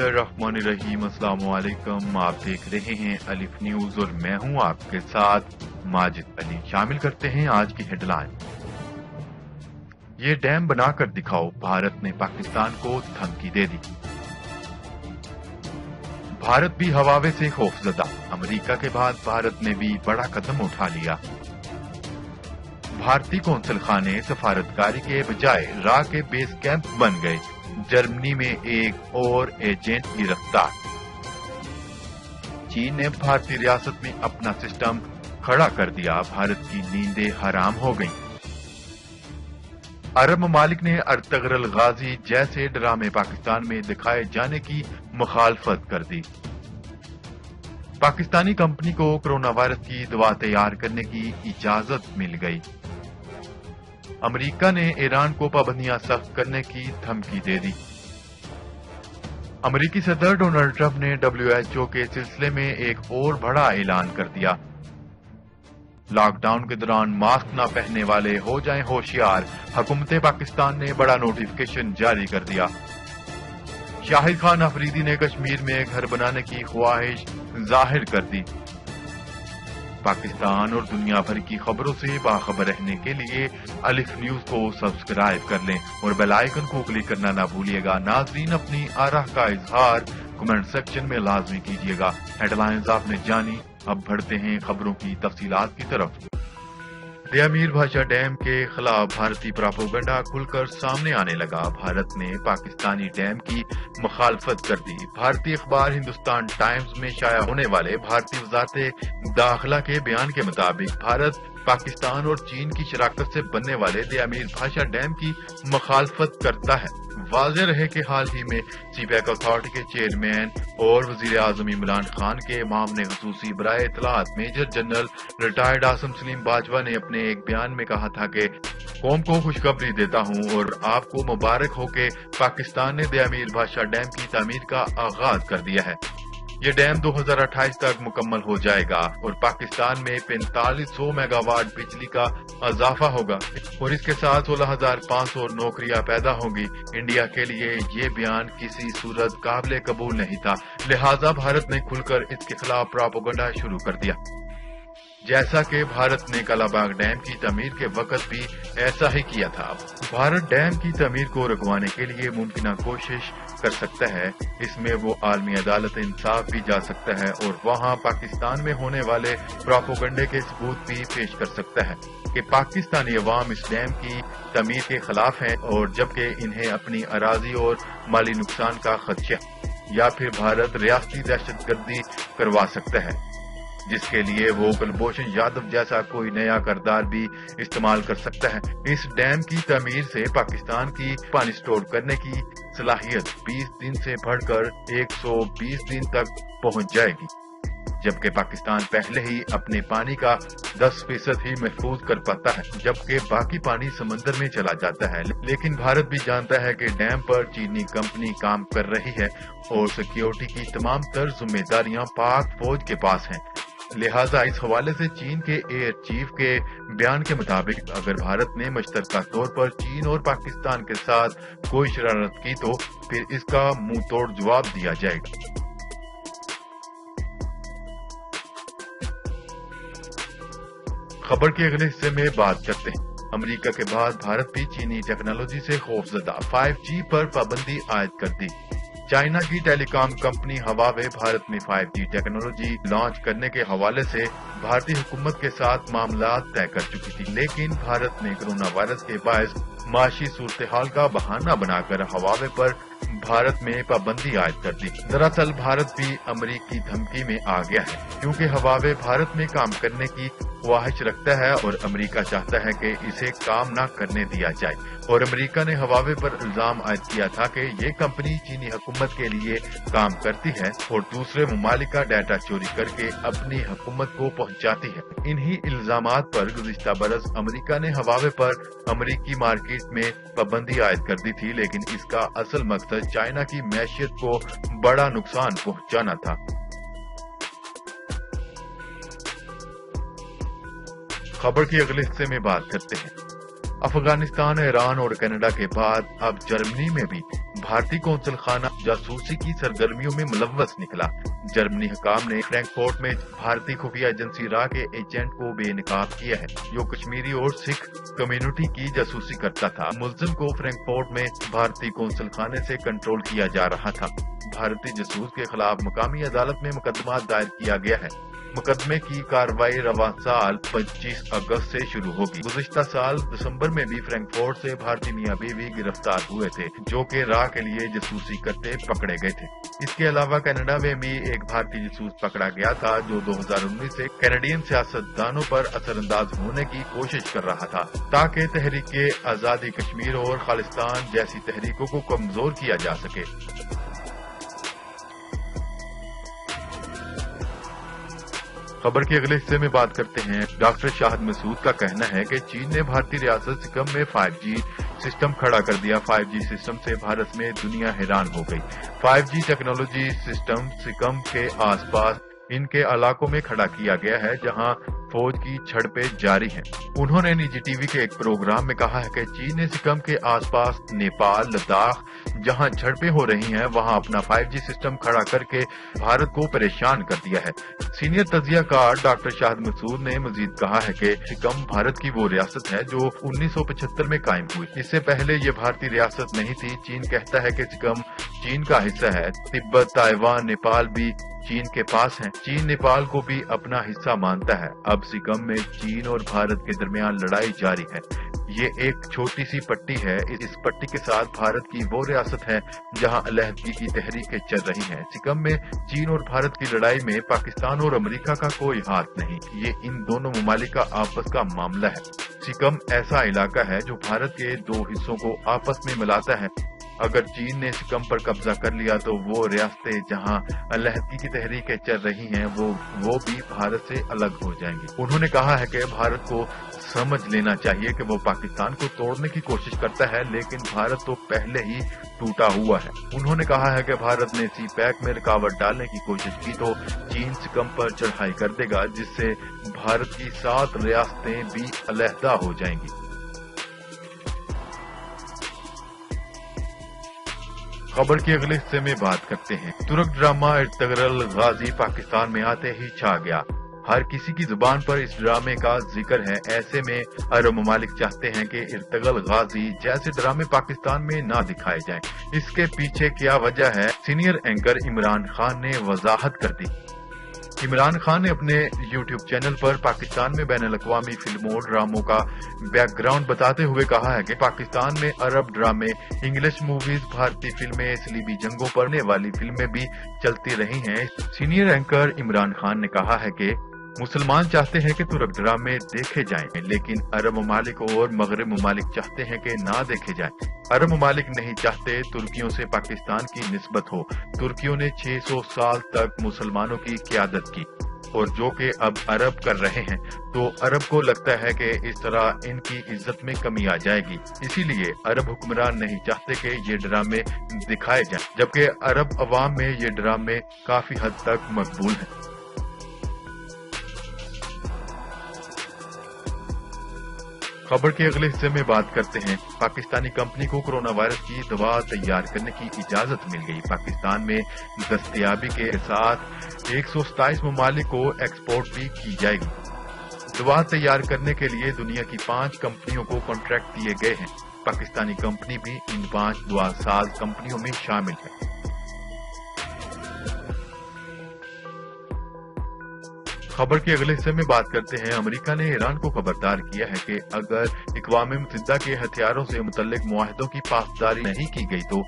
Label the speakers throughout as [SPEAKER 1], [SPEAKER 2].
[SPEAKER 1] बिस्मिल्लाहिर्रहमानिर्रहीम। अस्सलाम वालेकुम। आप देख रहे हैं अलिफ न्यूज और मैं हूं आपके साथ माजिद अली। शामिल करते हैं आज की हेडलाइन। ये डैम बनाकर दिखाओ, भारत ने पाकिस्तान को धमकी दे दी। भारत भी हवावे से खौफजदा, अमेरिका के बाद भारत ने भी बड़ा कदम उठा लिया। भारतीय कौंसल खाने सफारतकारी के बजाय रा के बेस कैंप बन गए। जर्मनी में एक और एजेंट गिरफ्तार। चीन ने भारतीय रियासत में अपना सिस्टम खड़ा कर दिया, भारत की नींदें हराम हो गईं। अरब ममालिक ने अर्तगरल गाजी जैसे ड्रामे पाकिस्तान में दिखाए जाने की मुखालफत कर दी। पाकिस्तानी कंपनी को कोरोना वायरस की दवा तैयार करने की इजाजत मिल गई। अमेरिका ने ईरान को पाबंदियां सख्त करने की धमकी दे दी। अमेरिकी सदर डोनाल्ड ट्रंप ने WHO के सिलसिले में एक और बड़ा ऐलान कर दिया। लॉकडाउन के दौरान मास्क न पहनने वाले हो जाएं होशियार, हुकूमत पाकिस्तान ने बड़ा नोटिफिकेशन जारी कर दिया। शाहिद खान अफरीदी ने कश्मीर में घर बनाने की ख्वाहिश जाहिर कर दी। पाकिस्तान और दुनिया भर की खबरों से बाखबर रहने के लिए अलिफ न्यूज को सब्सक्राइब कर लें और बेल आइकन को क्लिक करना ना भूलिएगा। नाजरीन, अपनी आराह का इजहार कमेंट सेक्शन में लाजमी कीजिएगा। हेडलाइंस आपने जानी, अब बढ़ते हैं खबरों की तफसीलात की तरफ। अमीर भाषा डैम के खिलाफ भारतीय प्रोपेगेंडा खुलकर सामने आने लगा। भारत ने पाकिस्तानी डैम की मुखालफत कर दी। भारतीय अखबार हिंदुस्तान टाइम्स में शाया होने वाले भारतीय वजारत दाखिला के बयान के मुताबिक भारत पाकिस्तान और चीन की शराकत से बनने वाले अमीर भाषा डैम की मुखालफत करता है। वाज़ेह रहे कि हाल ही में सीपैक अथॉरिटी के चेयरमैन और वजीर आजम इमरान खान के मामले खसूसी बराए इत्तलात major general retired Asim Saleem Bajwa ने अपने एक बयान में कहा था कि कौम को खुशखबरी देता हूं और आपको मुबारक हो कि पाकिस्तान ने अमीर भाषा डैम की तामीर का आगाज कर दिया है। ये डैम 2028 तक मुकम्मल हो जाएगा और पाकिस्तान में 4500 मेगावाट बिजली का इजाफा होगा और इसके साथ 16,500 नौकरियां पैदा होंगी। इंडिया के लिए ये बयान किसी सूरत काबिल कबूल नहीं था, लिहाजा भारत ने खुलकर इसके खिलाफ प्रोपेगेंडा शुरू कर दिया। जैसा कि भारत ने कालाबाग डैम की तमीर के वक्त भी ऐसा ही किया था। भारत डैम की तमीर को रुकवाने के लिए मुमकिन कोशिश कर सकता है। इसमें वो आलमी अदालत इंसाफ भी जा सकता है और वहाँ पाकिस्तान में होने वाले प्रोपेगेंडे के सबूत भी पेश कर सकता है कि पाकिस्तानी अवाम इस डैम की तमीर के खिलाफ है और जबकि इन्हें अपनी अराजी और माली नुकसान का खदशा, या फिर भारत रियासती दहशतगर्दी करवा सकता है जिसके लिए वो कुलभूषण यादव जैसा कोई नया किरदार भी इस्तेमाल कर सकता है। इस डैम की तमीर से पाकिस्तान की पानी स्टोर करने की सलाहियत 20 दिन से बढ़कर 120 दिन तक पहुंच जाएगी, जबकि पाकिस्तान पहले ही अपने पानी का 10% ही महफूज कर पाता है, जबकि बाकी पानी समंदर में चला जाता है। लेकिन भारत भी जानता है कि डैम पर चीनी कंपनी काम कर रही है और सिक्योरिटी की तमाम तर जिम्मेदारियां पाक फौज के पास हैं। लिहाजा इस हवाले से चीन के एयर चीफ के बयान के मुताबिक अगर भारत ने मुश्तरका तौर पर चीन और पाकिस्तान के साथ कोई शरारत की तो फिर इसका मुंह तोड़ जवाब दिया जाएगा। खबर के अगले हिस्से में बात करते हैं। अमेरिका के बाद भारत भी चीनी टेक्नोलॉजी से खौफजदा, 5G पर पाबंदी आयद कर दी। चाइना की टेलीकॉम कंपनी हवावे भारत में 5G टेक्नोलॉजी लॉन्च करने के हवाले से भारतीय हुकूमत के साथ मामला तय कर चुकी थी, लेकिन भारत ने कोरोना वायरस के बायस माशी सूरत हाल का बहाना बनाकर हवावे पर भारत में पाबंदी आयद कर दी। दरअसल भारत भी अमेरिकी धमकी में आ गया है क्योंकि हवावे भारत में काम करने की ख्वाहिश रखता है और अमेरिका चाहता है कि इसे काम न करने दिया जाए। और अमेरिका ने हवावे पर इल्जाम आयद किया था कि ये कंपनी चीनी हुकूमत के लिए काम करती है और दूसरे ममालिक का डाटा चोरी करके अपनी हुकूमत को पहुंचाती है। इन्हीं इल्जामात पर गुज़िश्ता बरस अमेरिका ने हवावे पर अमेरिकी मार्केट में पाबंदी आयद कर दी थी, लेकिन इसका असल मकसद चाइना की मैशियत को बड़ा नुकसान पहुंचाना था। खबर के अगले हिस्से में बात करते हैं। अफगानिस्तान, ईरान और कनाडा के बाद अब जर्मनी में भी भारतीय कौंसल खाना जासूसी की सरगर्मियों में मुलव्वस निकला। जर्मनी हुकाम ने फ्रैंकफर्ट में भारतीय खुफिया एजेंसी रा के एजेंट को बेनकाब किया है, जो कश्मीरी और सिख कम्युनिटी की जासूसी करता था। मुलजिम को फ्रैंकफर्ट में भारतीय कौंसल खाने से कंट्रोल किया जा रहा था। भारतीय जासूस के खिलाफ मकामी अदालत में मुकदमा दायर किया गया है। मुकदमे की कार्रवाई रवां साल 25 अगस्त से शुरू होगी। गुज़िश्ता साल दिसंबर में भी फ्रैंकफर्ट से भारतीय मियां बीवी गिरफ्तार हुए थे, जो कि रा के लिए जासूसी करते पकड़े गए थे। इसके अलावा कनाडा में भी एक भारतीय जासूस पकड़ा गया था, जो 2019 से कैनेडियन सियासतदानों पर असरअंदाज होने की कोशिश कर रहा था, ताकि तहरीक आजादी कश्मीर और खालिस्तान जैसी तहरीकों को कमजोर किया जा सके। खबर के अगले हिस्से में बात करते हैं। डॉक्टर शाहिद मसूद का कहना है कि चीन ने भारतीय रियासत सिक्किम में 5G सिस्टम खड़ा कर दिया। 5G सिस्टम से भारत में दुनिया हैरान हो गई। 5G टेक्नोलॉजी सिस्टम सिक्किम के आसपास इनके इलाकों में खड़ा किया गया है, जहां फौज की झड़पें जारी हैं। उन्होंने निजी टीवी के एक प्रोग्राम में कहा है कि चीन ने सिक्किम के आसपास नेपाल, लद्दाख जहां झड़पें हो रही हैं, वहां अपना 5G सिस्टम खड़ा करके भारत को परेशान कर दिया है। सीनियर तजियाकार डॉक्टर शाहिद मसूद ने मजीद कहा है कि सिक्किम भारत की वो रियासत है जो 1975 में कायम हुई। इससे पहले ये भारतीय रियासत नहीं थी। चीन कहता है कि सिक्किम चीन का हिस्सा है। तिब्बत, ताइवान, नेपाल भी चीन के पास हैं। चीन नेपाल को भी अपना हिस्सा मानता है। अब सिक्किम में चीन और भारत के दरमियान लड़ाई जारी है। ये एक छोटी सी पट्टी है। इस पट्टी के साथ भारत की वो रियासत है जहां अलहदगी की तहरीकें चल रही हैं। सिक्किम में चीन और भारत की लड़ाई में पाकिस्तान और अमेरिका का कोई हाथ नहीं। ये इन दोनों ममालिक का आपस का मामला है। सिक्किम ऐसा इलाका है जो भारत के दो हिस्सों को आपस में मिलाता है। अगर चीन ने सिक्किम पर कब्जा कर लिया तो वो रियासतें जहां अलहदगी की तहरीकें चल रही हैं वो भी भारत से अलग हो जाएंगी। उन्होंने कहा है कि भारत को समझ लेना चाहिए कि वो पाकिस्तान को तोड़ने की कोशिश करता है, लेकिन भारत तो पहले ही टूटा हुआ है। उन्होंने कहा है कि भारत ने CPEC में रुकावट डालने की कोशिश की तो चीन सिक्किम पर चढ़ाई कर देगा, जिससे भारत की 7 रियासतें भी अलहदा हो जाएंगी। खबर के अगले हिस्से में बात करते हैं। तुर्क ड्रामा इर्तगल गाजी पाकिस्तान में आते ही छा गया। हर किसी की जुबान पर इस ड्रामे का जिक्र है। ऐसे में अरब ममालिक चाहते हैं कि इर्तगल गाजी जैसे ड्रामे पाकिस्तान में ना दिखाए जाएं। इसके पीछे क्या वजह है, सीनियर एंकर इमरान खान ने वजाहत कर दी। इमरान खान ने अपने YouTube चैनल पर पाकिस्तान में बैनुल-अक़वामी फिल्मों ड्रामों का बैकग्राउंड बताते हुए कहा है कि पाकिस्तान में अरब ड्रामे, इंग्लिश मूवीज, भारतीय फिल्में, सलीबी जंगों पर होने वाली फिल्में भी चलती रही हैं। सीनियर एंकर इमरान खान ने कहा है कि मुसलमान चाहते हैं कि तुर्क ड्रामे देखे जाएं, लेकिन अरब ममालिक और मगरब ममालिक चाहते हैं कि ना देखे जाएं। अरब ममालिक नहीं चाहते तुर्कियों से पाकिस्तान की निस्बत हो। तुर्कियों ने 600 साल तक मुसलमानों की क़यादत की और जो कि अब अरब कर रहे हैं, तो अरब को लगता है कि इस तरह इनकी इज्जत में कमी आ जाएगी। इसीलिए अरब हुक्मरान नहीं चाहते कि ये ड्रामे दिखाए जाएं, जबकि अरब अवाम में ये ड्रामे काफी हद तक मकबूल हैं। खबर के अगले हिस्से में बात करते हैं। पाकिस्तानी कंपनी को कोरोना वायरस की दवा तैयार करने की इजाजत मिल गई। पाकिस्तान में दस्तयाबी के साथ 127 ममालिक को एक्सपोर्ट भी की जाएगी। दवा तैयार करने के लिए दुनिया की 5 कंपनियों को कॉन्ट्रैक्ट दिए गए हैं। पाकिस्तानी कंपनी भी इन 5 दवासाज कंपनियों में शामिल है। खबर के अगले हिस्से में बात करते हैं। अमेरिका ने ईरान को खबरदार किया है कि अगर अक़वाम मुत्तहिदा के हथियारों से मुतल्लिक मुआहदों की पासदारी नहीं की गई तो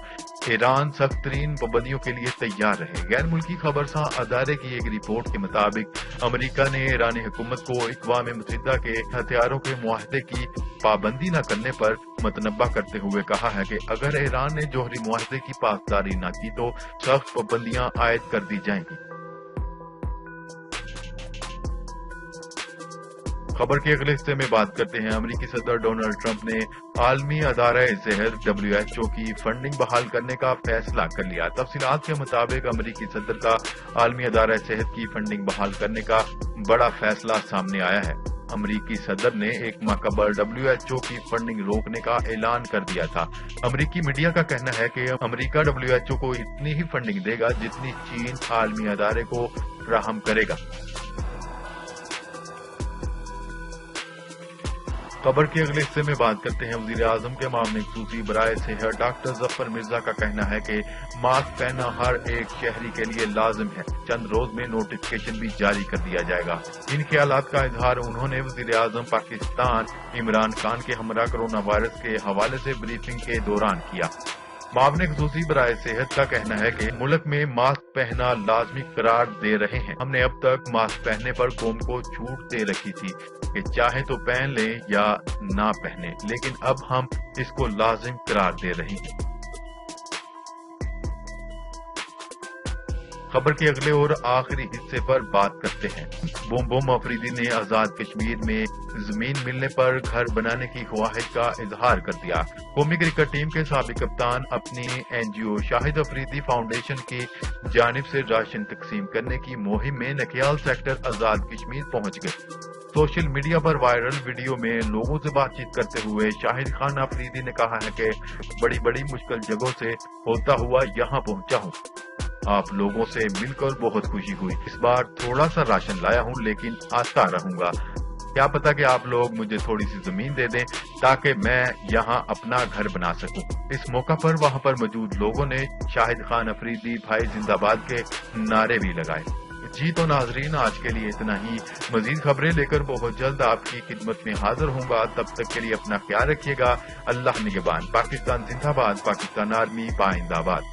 [SPEAKER 1] ईरान सख्त तरीन पाबंदियों के लिए तैयार रहे। गैर मुल्की खबरसां अदारे की एक रिपोर्ट के मुताबिक अमेरिका ने ईरानी हुकूमत को अक़वाम मुत्तहिदा के हथियारों के मुआहदे की पाबंदी न करने पर मतनब्बा करते हुए कहा है कि अगर ईरान ने जौहरी मुआहदे की पासदारी न की तो सख्त पाबंदियां आयद कर दी जाएंगी। खबर के अगले हिस्से में बात करते हैं। अमेरिकी सदर डोनाल्ड ट्रंप ने आलमी अदारा सेहत WHO की फंडिंग बहाल करने का फैसला कर लिया। तफसीलात के मुताबिक अमेरिकी सदर का आलमी अदारा सेहत की फंडिंग बहाल करने का बड़ा फैसला सामने आया है। अमरीकी सदर ने एक माकबर WHO की फंडिंग रोकने का ऐलान कर दिया था। अमरीकी मीडिया का कहना है कि अमरीका WHO को इतनी ही फंडिंग देगा जितनी चीन आलमी अदारे को फराहम करेगा। खबर के अगले हिस्से में बात करते हैं वजीर आजम के मामले खसूसी बराए सेहत डॉक्टर जफर मिर्जा का कहना है कि मास्क पहनना हर एक शहरी के लिए लाजिम है। चंद रोज में नोटिफिकेशन भी जारी कर दिया जाएगा। इन ख्यालात का इजहार उन्होंने वजीर आजम पाकिस्तान इमरान खान के हमरा कोरोना वायरस के हवाले से ब्रीफिंग के दौरान किया। मामले खसूसी बराए सेहत का कहना है कि मुल्क में मास्क पहनना लाजमी करार दे रहे हैं। हमने अब तक मास्क पहनने पर कौम को छूट दे रखी थी कि चाहे तो पहन लें या ना पहने, लेकिन अब हम इसको लाजिम करार दे रहे हैं। खबर के अगले और आखिरी हिस्से पर बात करते हैं। बोम अफरीदी ने आजाद कश्मीर में जमीन मिलने पर घर बनाने की ख्वाहिश का इजहार कर दिया। कौमी क्रिकेट टीम के साबिक कप्तान अपनी NGO शाहिद अफरीदी फाउंडेशन की जानिब से राशन तकसीम करने की मुहिम में नकियाल सेक्टर आजाद कश्मीर पहुंच गए। सोशल मीडिया पर वायरल वीडियो में लोगों से बातचीत करते हुए शाहिद खान अफरीदी ने कहा है कि बड़ी बड़ी मुश्किल जगहों से होता हुआ यहाँ पहुंचा हूँ। आप लोगों से मिलकर बहुत खुशी हुई। इस बार थोड़ा सा राशन लाया हूँ, लेकिन आता रहूंगा। क्या पता कि आप लोग मुझे थोड़ी सी जमीन दे दें ताकि मैं यहाँ अपना घर बना सकूं। इस मौका पर वहाँ पर मौजूद लोगों ने शाहिद खान अफरीदी भाई जिंदाबाद के नारे भी लगाए। जी तो नाजरीन, आज के लिए इतना ही। मजीद खबरें लेकर बहुत जल्द आपकी खिदमत में हाजिर होऊंगा। तब तक के लिए अपना ख्याल रखिएगा। अल्लाह निगहबान। पाकिस्तान जिंदाबाद। पाकिस्तान आर्मी पाइंदाबाद।